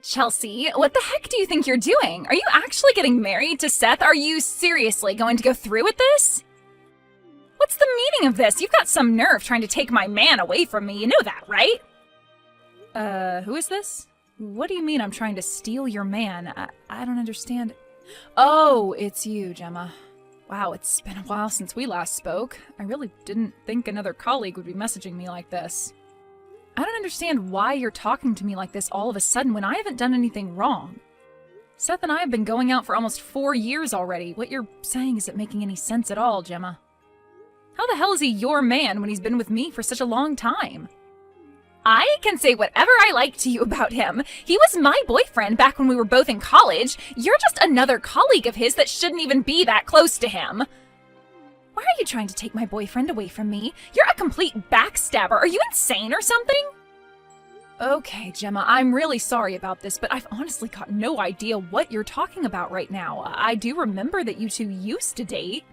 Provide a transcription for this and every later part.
Chelsea, what the heck do you think you're doing? Are you actually getting married to Seth? Are you seriously going to go through with this? What's the meaning of this? You've got some nerve trying to take my man away from me. You know that, right? Who is this? What do you mean I'm trying to steal your man? I don't understand. Oh, it's you, Gemma. Wow, it's been a while since we last spoke. I really didn't think another colleague would be messaging me like this. I don't understand why you're talking to me like this all of a sudden when I haven't done anything wrong. Seth and I have been going out for almost 4 years already. What you're saying isn't making any sense at all, Gemma. How the hell is he your man when he's been with me for such a long time? I can say whatever I like to you about him. He was my boyfriend back when we were both in college. You're just another colleague of his that shouldn't even be that close to him. Why are you trying to take my boyfriend away from me? You're a complete backstabber. Are you insane or something? Okay, Gemma, I'm really sorry about this, but I've honestly got no idea what you're talking about right now. I do remember that you two used to date.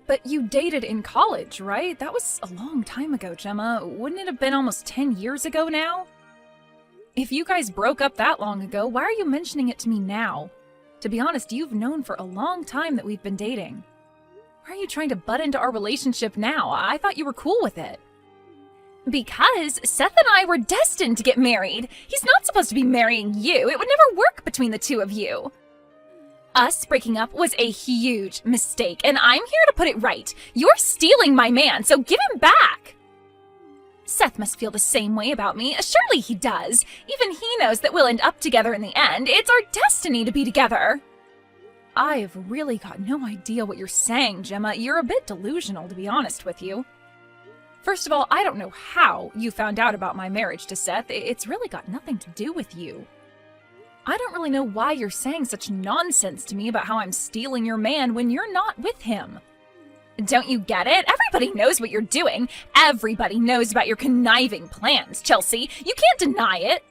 But you dated in college, right? That was a long time ago, Gemma. Wouldn't it have been almost 10 years ago now? If you guys broke up that long ago, why are you mentioning it to me now? To be honest, you've known for a long time that we've been dating. Why are you trying to butt into our relationship now? I thought you were cool with it. Because Seth and I were destined to get married. He's not supposed to be marrying you. It would never work between the two of you. Us breaking up was a huge mistake, and I'm here to put it right. You're stealing my man, so give him back. Seth must feel the same way about me. Surely he does. Even he knows that we'll end up together in the end. It's our destiny to be together. I have really got no idea what you're saying, Gemma. You're a bit delusional, to be honest with you. First of all, I don't know how you found out about my marriage to Seth. It's really got nothing to do with you. I don't really know why you're saying such nonsense to me about how I'm stealing your man when you're not with him. Don't you get it? Everybody knows what you're doing. Everybody knows about your conniving plans, Chelsea. You can't deny it.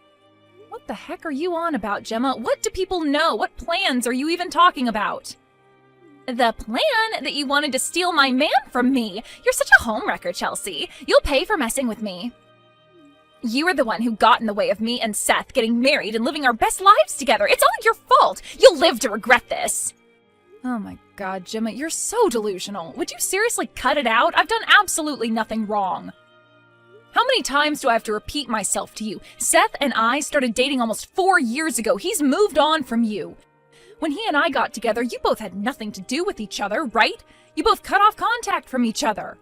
What the heck are you on about, Gemma? What do people know? What plans are you even talking about? The plan that you wanted to steal my man from me. You're such a homewrecker, Chelsea. You'll pay for messing with me. You are the one who got in the way of me and Seth getting married and living our best lives together. It's all your fault. You'll live to regret this. Oh my God, Gemma, you're so delusional. Would you seriously cut it out? I've done absolutely nothing wrong. How many times do I have to repeat myself to you? Seth and I started dating almost 4 years ago. He's moved on from you. When he and I got together, you both had nothing to do with each other, right? You both cut off contact from each other.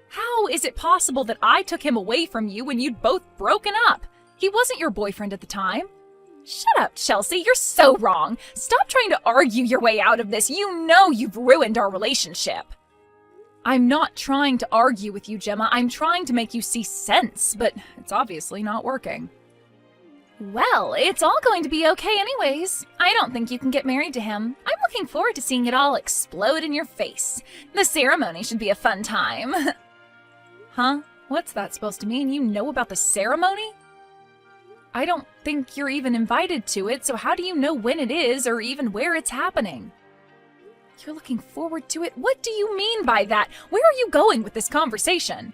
How is it possible that I took him away from you when you'd both broken up? He wasn't your boyfriend at the time. Shut up, Chelsea. You're so wrong. Stop trying to argue your way out of this. You know you've ruined our relationship. I'm not trying to argue with you, Gemma. I'm trying to make you see sense, but it's obviously not working. Well, it's all going to be okay anyways. I don't think you can get married to him. I'm looking forward to seeing it all explode in your face. The ceremony should be a fun time. Huh? What's that supposed to mean? You know about the ceremony? I don't think you're even invited to it, so how do you know when it is or even where it's happening? You're looking forward to it? What do you mean by that? Where are you going with this conversation?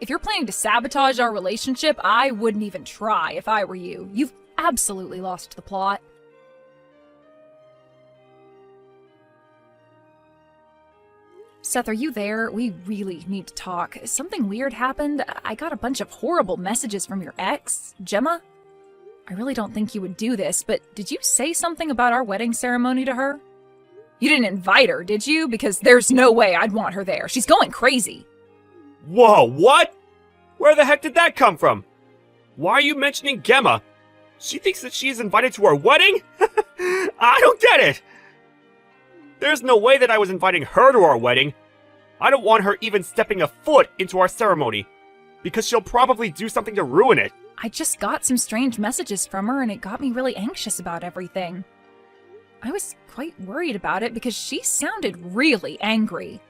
If you're planning to sabotage our relationship, I wouldn't even try if I were you. You've absolutely lost the plot. Seth, are you there? We really need to talk. Something weird happened. I got a bunch of horrible messages from your ex, Gemma. I really don't think you would do this, but did you say something about our wedding ceremony to her? You didn't invite her, did you? Because there's no way I'd want her there. She's going crazy. Whoa, what? Where the heck did that come from? Why are you mentioning Gemma? She thinks that she is invited to our wedding? I don't get it! There's no way that I was inviting her to our wedding. I don't want her even stepping a foot into our ceremony, because she'll probably do something to ruin it. I just got some strange messages from her, and it got me really anxious about everything. I was quite worried about it because she sounded really angry.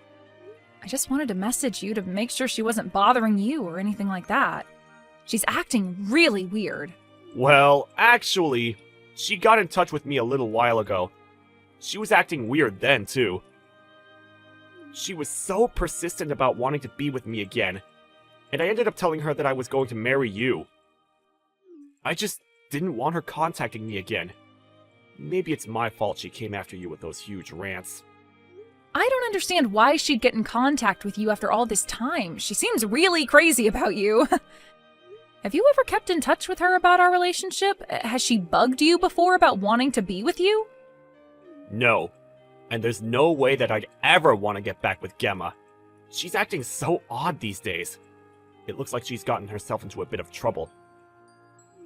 I just wanted to message you to make sure she wasn't bothering you or anything like that. She's acting really weird. Well, actually, she got in touch with me a little while ago. She was acting weird then, too. She was so persistent about wanting to be with me again, and I ended up telling her that I was going to marry you. I just didn't want her contacting me again. Maybe it's my fault she came after you with those huge rants. I don't understand why she'd get in contact with you after all this time. She seems really crazy about you. Have you ever kept in touch with her about our relationship? Has she bugged you before about wanting to be with you? No. And there's no way that I'd ever want to get back with Gemma. She's acting so odd these days. It looks like she's gotten herself into a bit of trouble.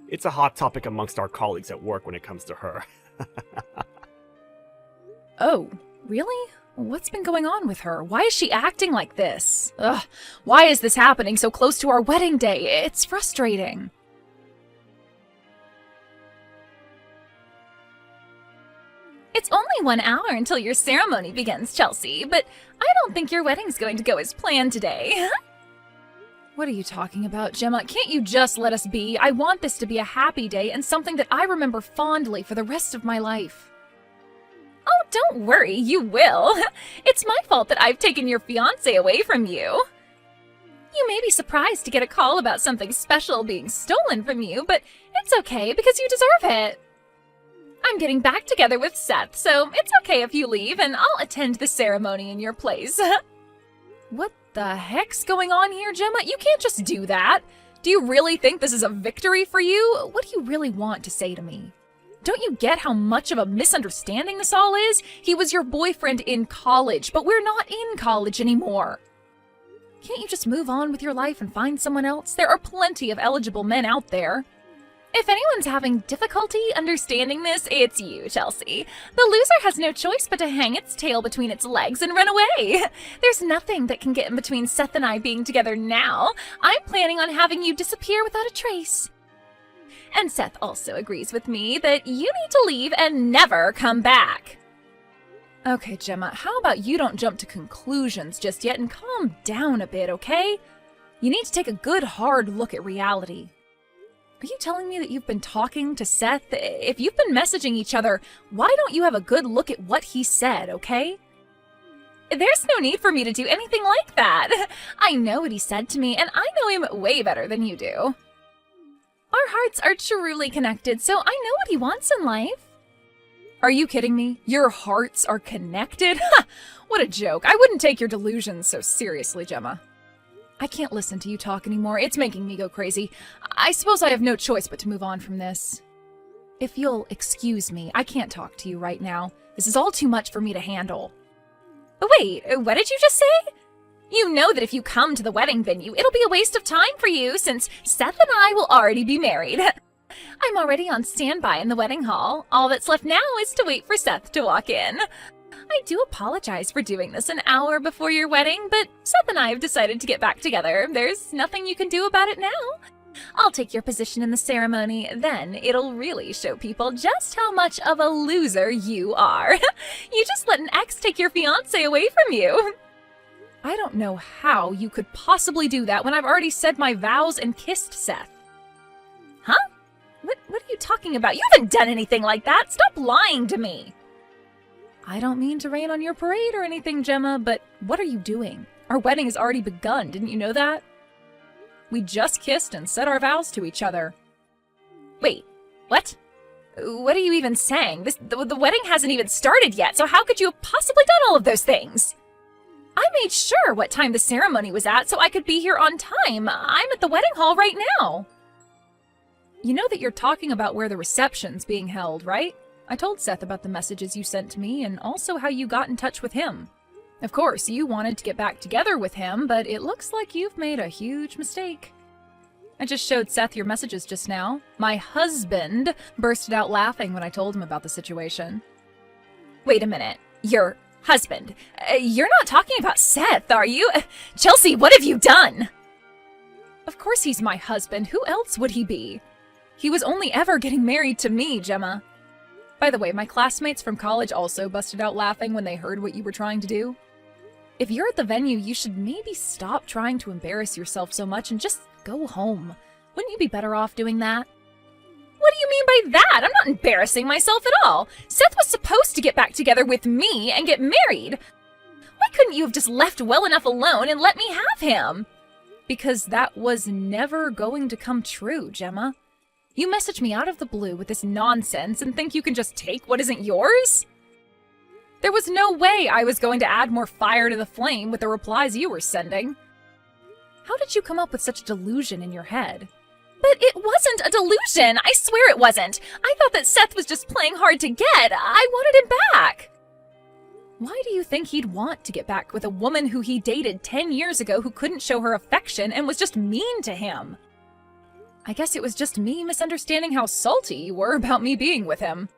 It's a hot topic amongst our colleagues at work when it comes to her. Oh, really? What's been going on with her? Why is she acting like this? Ugh, why is this happening so close to our wedding day? It's frustrating. It's only 1 hour until your ceremony begins, Chelsea, but I don't think your wedding's going to go as planned today. What are you talking about, Gemma? Can't you just let us be? I want this to be a happy day and something that I remember fondly for the rest of my life. Oh, don't worry, you will. It's my fault that I've taken your fiancé away from you. You may be surprised to get a call about something special being stolen from you, but it's okay because you deserve it. I'm getting back together with Seth, so it's okay if you leave and I'll attend the ceremony in your place. What the heck's going on here, Gemma? You can't just do that. Do you really think this is a victory for you? What do you really want to say to me? Don't you get how much of a misunderstanding this all is? He was your boyfriend in college, but we're not in college anymore. Can't you just move on with your life and find someone else? There are plenty of eligible men out there. If anyone's having difficulty understanding this, it's you, Chelsea. The loser has no choice but to hang its tail between its legs and run away. There's nothing that can get in between Seth and I being together now. I'm planning on having you disappear without a trace. And Seth also agrees with me that you need to leave and never come back. Okay, Gemma, how about you don't jump to conclusions just yet and calm down a bit, okay? You need to take a good hard look at reality. Are you telling me that you've been talking to Seth? If you've been messaging each other, why don't you have a good look at what he said, okay? There's no need for me to do anything like that. I know what he said to me, and I know him way better than you do. Our hearts are truly connected, so I know what he wants in life. Are you kidding me? Your hearts are connected? What a joke. I wouldn't take your delusions so seriously, Gemma. I can't listen to you talk anymore. It's making me go crazy. I suppose I have no choice but to move on from this. If you'll excuse me, I can't talk to you right now. This is all too much for me to handle. Wait, what did you just say? You know that if you come to the wedding venue, it'll be a waste of time for you since Seth and I will already be married. I'm already on standby in the wedding hall. All that's left now is to wait for Seth to walk in. I do apologize for doing this an hour before your wedding, but Seth and I have decided to get back together. There's nothing you can do about it now. I'll take your position in the ceremony, then it'll really show people just how much of a loser you are. You just let an ex take your fiancé away from you. I don't know how you could possibly do that when I've already said my vows and kissed Seth. Huh? What are you talking about? You haven't done anything like that. Stop lying to me. I don't mean to rain on your parade or anything, Gemma, but what are you doing? Our wedding has already begun, didn't you know that? We just kissed and said our vows to each other. Wait, what? What are you even saying? The wedding hasn't even started yet, so how could you have possibly done all of those things? I made sure what time the ceremony was at so I could be here on time. I'm at the wedding hall right now. You know that you're talking about where the reception's being held, right? I told Seth about the messages you sent to me and also how you got in touch with him. Of course, you wanted to get back together with him, but it looks like you've made a huge mistake. I just showed Seth your messages just now. My husband bursted out laughing when I told him about the situation. Wait a minute. Your husband? You're not talking about Seth, are you? Chelsea, what have you done? Of course he's my husband. Who else would he be? He was only ever getting married to me, Gemma. By the way, my classmates from college also busted out laughing when they heard what you were trying to do. If you're at the venue, you should maybe stop trying to embarrass yourself so much and just go home. Wouldn't you be better off doing that? What do you mean by that? I'm not embarrassing myself at all. Seth was supposed to get back together with me and get married. Why couldn't you have just left well enough alone and let me have him? Because that was never going to come true, Gemma. You message me out of the blue with this nonsense and think you can just take what isn't yours? There was no way I was going to add more fire to the flame with the replies you were sending. How did you come up with such delusion in your head? But it wasn't a delusion! I swear it wasn't! I thought that Seth was just playing hard to get! I wanted him back! Why do you think he'd want to get back with a woman who he dated 10 years ago who couldn't show her affection and was just mean to him? I guess it was just me misunderstanding how salty you were about me being with him.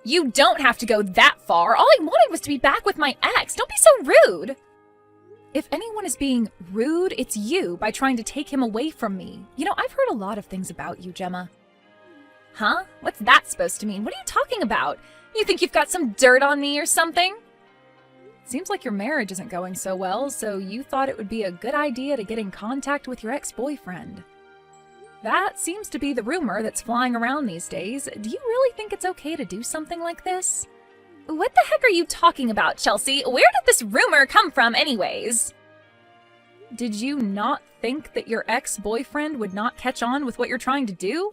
You don't have to go that far. All I wanted was to be back with my ex. Don't be so rude. If anyone is being rude, it's you by trying to take him away from me. You know, I've heard a lot of things about you, Gemma. Huh? What's that supposed to mean? What are you talking about? You think you've got some dirt on me or something? Seems like your marriage isn't going so well, so you thought it would be a good idea to get in contact with your ex-boyfriend. That seems to be the rumor that's flying around these days. Do you really think it's okay to do something like this? What the heck are you talking about, Chelsea? Where did this rumor come from anyways? Did you not think that your ex-boyfriend would not catch on with what you're trying to do?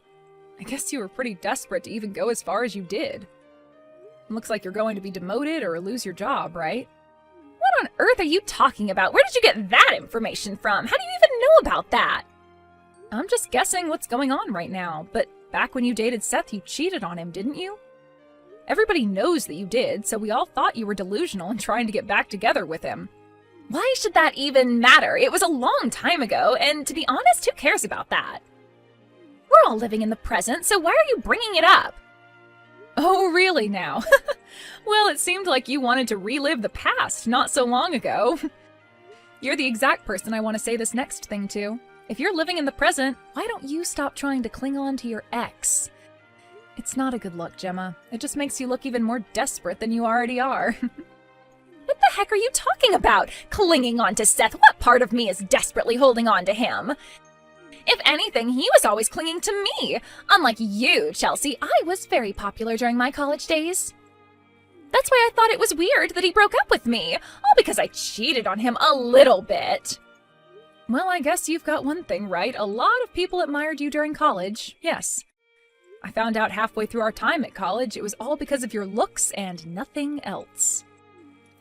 I guess you were pretty desperate to even go as far as you did. Looks like you're going to be demoted or lose your job, right? What on earth are you talking about? Where did you get that information from? How do you even know about that? I'm just guessing what's going on right now, but back when you dated Seth, you cheated on him, didn't you? Everybody knows that you did, so we all thought you were delusional and trying to get back together with him. Why should that even matter? It was a long time ago, and to be honest, who cares about that? We're all living in the present, so why are you bringing it up? Oh, really now? Well, it seemed like you wanted to relive the past not so long ago. You're the exact person I want to say this next thing to. If you're living in the present, why don't you stop trying to cling on to your ex? It's not a good look, Gemma. It just makes you look even more desperate than you already are. What the heck are you talking about? Clinging on to Seth? What part of me is desperately holding on to him? If anything, he was always clinging to me. Unlike you, Chelsea, I was very popular during my college days. That's why I thought it was weird that he broke up with me, all because I cheated on him a little bit. Well, I guess you've got one thing right. A lot of people admired you during college, yes. I found out halfway through our time at college it was all because of your looks and nothing else.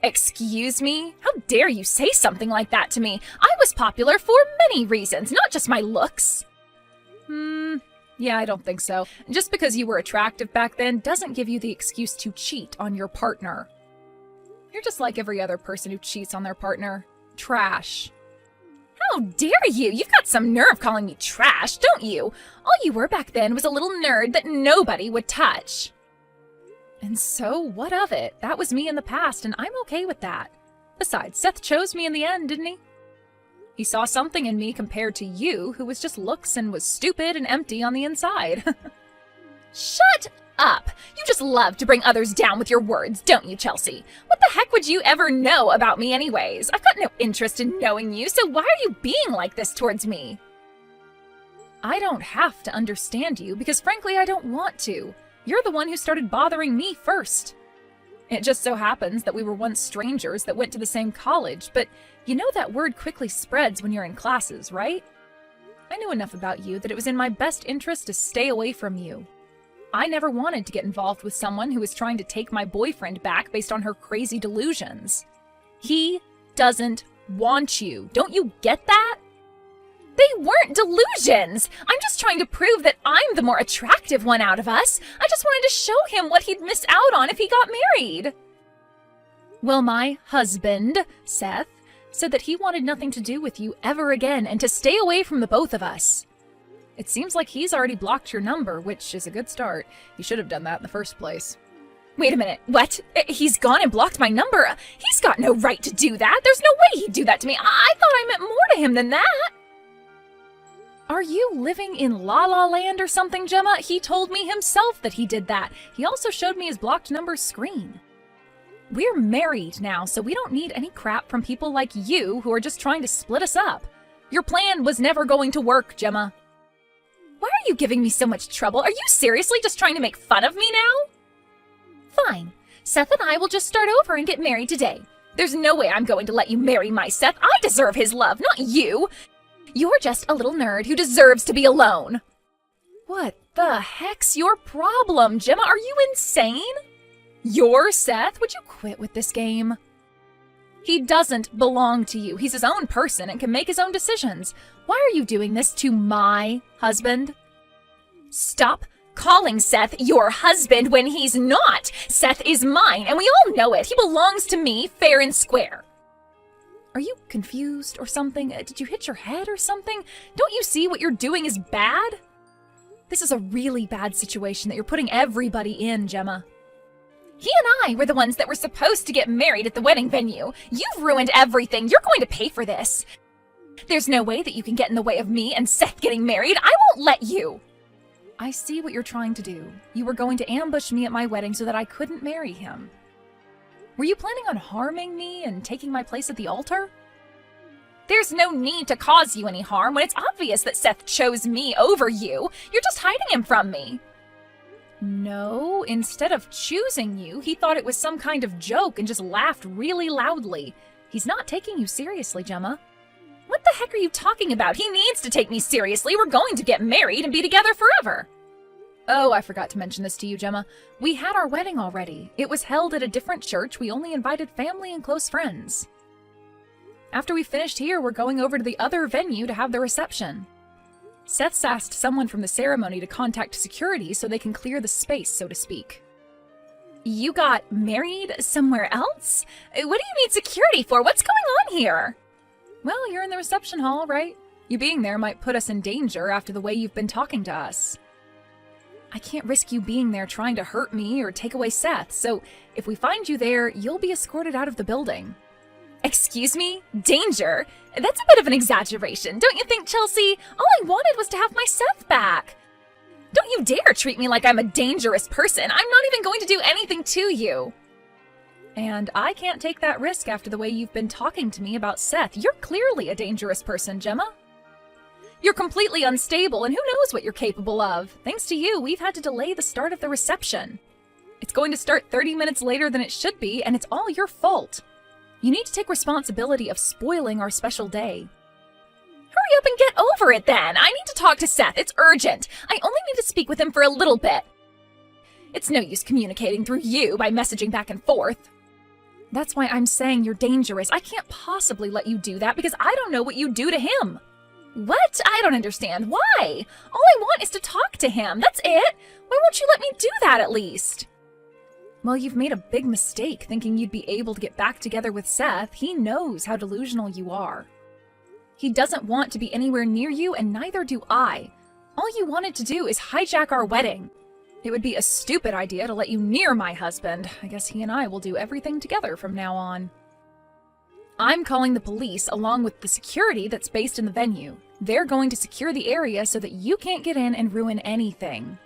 Excuse me? How dare you say something like that to me? I was popular for many reasons, not just my looks. Yeah, I don't think so. Just because you were attractive back then doesn't give you the excuse to cheat on your partner. You're just like every other person who cheats on their partner. Trash. How dare you? You've got some nerve calling me trash, don't you? All you were back then was a little nerd that nobody would touch. And so, what of it? That was me in the past, and I'm okay with that. Besides, Seth chose me in the end, didn't he? He saw something in me compared to you, who was just looks and was stupid and empty on the inside. Shut up! You just love to bring others down with your words, don't you, Chelsea? What the heck would you ever know about me anyways? I've got no interest in knowing you, so why are you being like this towards me? I don't have to understand you, because frankly I don't want to. You're the one who started bothering me first. It just so happens that we were once strangers that went to the same college, but you know that word quickly spreads when you're in classes, right? I knew enough about you that it was in my best interest to stay away from you. I never wanted to get involved with someone who was trying to take my boyfriend back based on her crazy delusions. He doesn't want you. Don't you get that? They weren't delusions! I'm just trying to prove that I'm the more attractive one out of us. I just wanted to show him what he'd miss out on if he got married. Well, my husband, Seth, said that he wanted nothing to do with you ever again and to stay away from the both of us. It seems like he's already blocked your number, which is a good start. He should have done that in the first place. Wait a minute, what? He's gone and blocked my number? He's got no right to do that. There's no way he'd do that to me. I thought I meant more to him than that. Are you living in La La Land or something, Gemma? He told me himself that he did that. He also showed me his blocked number screen. We're married now, so we don't need any crap from people like you who are just trying to split us up. Your plan was never going to work, Gemma. Why are you giving me so much trouble? Are you seriously just trying to make fun of me now? Fine. Seth and I will just start over and get married today. There's no way I'm going to let you marry my Seth. I deserve his love, not you. You're just a little nerd who deserves to be alone. What the heck's your problem, Gemma? Are you insane? You're Seth? Would you quit with this game? He doesn't belong to you. He's his own person and can make his own decisions. Why are you doing this to my husband? Stop calling Seth your husband when he's not. Seth is mine, and we all know it. He belongs to me fair and square. Are you confused or something? Did you hit your head or something? Don't you see what you're doing is bad? This is a really bad situation that you're putting everybody in, Gemma. He and I were the ones that were supposed to get married at the wedding venue. You've ruined everything. You're going to pay for this. There's no way that you can get in the way of me and Seth getting married. I won't let you. I see what you're trying to do. You were going to ambush me at my wedding so that I couldn't marry him. Were you planning on harming me and taking my place at the altar? There's no need to cause you any harm when it's obvious that Seth chose me over you. You're just hiding him from me. No, instead of choosing you, he thought it was some kind of joke and just laughed really loudly. He's not taking you seriously, Gemma. What the heck are you talking about? He needs to take me seriously. We're going to get married and be together forever. Oh, I forgot to mention this to you, Gemma. We had our wedding already. It was held at a different church. We only invited family and close friends. After we finished here, we're going over to the other venue to have the reception. Seth's asked someone from the ceremony to contact security so they can clear the space, so to speak. You got married somewhere else? What do you need security for? What's going on here? Well, you're in the reception hall, right? You being there might put us in danger after the way you've been talking to us. I can't risk you being there trying to hurt me or take away Seth, so if we find you there, you'll be escorted out of the building. Excuse me? Danger? That's a bit of an exaggeration, don't you think, Chelsea? All I wanted was to have my Seth back. Don't you dare treat me like I'm a dangerous person. I'm not even going to do anything to you. And I can't take that risk after the way you've been talking to me about Seth. You're clearly a dangerous person, Gemma. You're completely unstable, and who knows what you're capable of. Thanks to you, we've had to delay the start of the reception. It's going to start 30 minutes later than it should be, and it's all your fault. You need to take responsibility of spoiling our special day. Hurry up and get over it then. I need to talk to Seth. It's urgent. I only need to speak with him for a little bit. It's no use communicating through you by messaging back and forth. That's why I'm saying you're dangerous. I can't possibly let you do that because I don't know what you'd do to him. What? I don't understand. Why? All I want is to talk to him. That's it. Why won't you let me do that at least? Well, you've made a big mistake thinking you'd be able to get back together with Seth. He knows how delusional you are. He doesn't want to be anywhere near you, and neither do I. All you wanted to do is hijack our wedding. It would be a stupid idea to let you near my husband. I guess he and I will do everything together from now on. I'm calling the police along with the security that's based in the venue. They're going to secure the area so that you can't get in and ruin anything.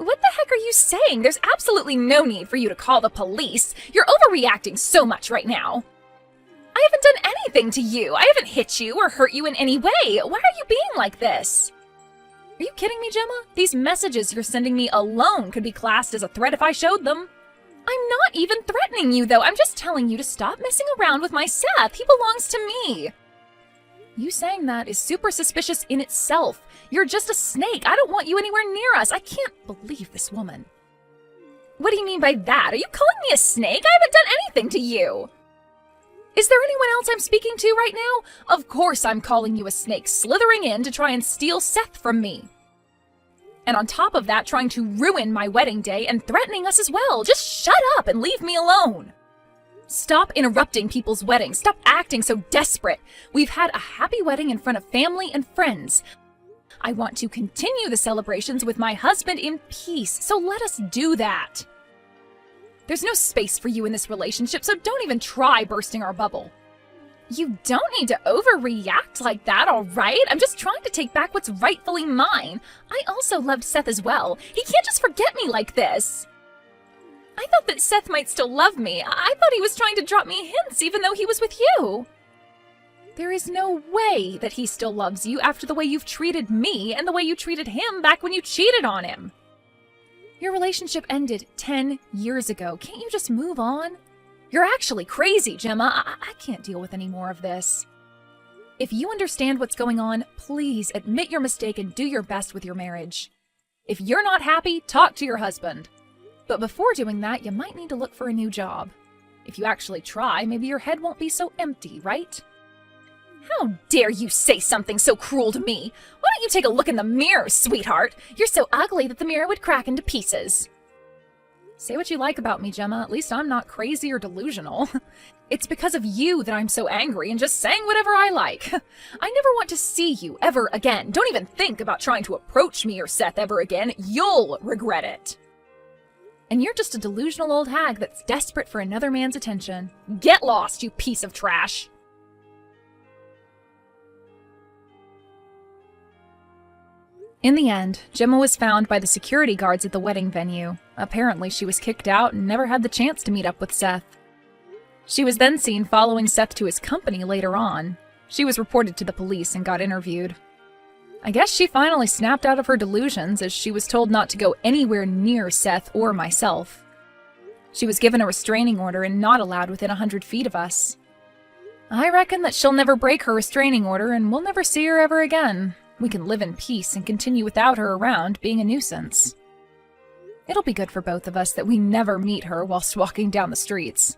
What the heck are you saying? There's absolutely no need for you to call the police. You're overreacting so much right now. I haven't done anything to you. I haven't hit you or hurt you in any way. Why are you being like this? Are you kidding me, Gemma? These messages you're sending me alone could be classed as a threat if I showed them. I'm not even threatening you, though. I'm just telling you to stop messing around with my Seth. He belongs to me. You saying that is super suspicious in itself. You're just a snake. I don't want you anywhere near us. I can't believe this woman. What do you mean by that? Are you calling me a snake? I haven't done anything to you. Is there anyone else I'm speaking to right now? Of course I'm calling you a snake, slithering in to try and steal Seth from me. And on top of that, trying to ruin my wedding day and threatening us as well. Just shut up and leave me alone. Stop interrupting people's weddings. Stop acting so desperate. We've had a happy wedding in front of family and friends. I want to continue the celebrations with my husband in peace, so let us do that. There's no space for you in this relationship, so don't even try bursting our bubble. You don't need to overreact like that, all right? I'm just trying to take back what's rightfully mine. I also loved Seth as well. He can't just forget me like this. I thought that Seth might still love me. I thought he was trying to drop me hints even though he was with you. There is no way that he still loves you after the way you've treated me and the way you treated him back when you cheated on him. Your relationship ended 10 years ago. Can't you just move on? You're actually crazy, Gemma. I can't deal with any more of this. If you understand what's going on, please admit your mistake and do your best with your marriage. If you're not happy, talk to your husband. But before doing that, you might need to look for a new job. If you actually try, maybe your head won't be so empty, right? How dare you say something so cruel to me? Why don't you take a look in the mirror, sweetheart? You're so ugly that the mirror would crack into pieces. Say what you like about me, Gemma. At least I'm not crazy or delusional. It's because of you that I'm so angry and just saying whatever I like. I never want to see you ever again. Don't even think about trying to approach me or Seth ever again. You'll regret it. And you're just a delusional old hag that's desperate for another man's attention. Get lost, you piece of trash. In the end, Gemma was found by the security guards at the wedding venue. Apparently, she was kicked out and never had the chance to meet up with Seth. She was then seen following Seth to his company later on. She was reported to the police and got interviewed. I guess she finally snapped out of her delusions as she was told not to go anywhere near Seth or myself. She was given a restraining order and not allowed within 100 feet of us. I reckon that she'll never break her restraining order and we'll never see her ever again. We can live in peace and continue without her around, being a nuisance. It'll be good for both of us that we never meet her whilst walking down the streets.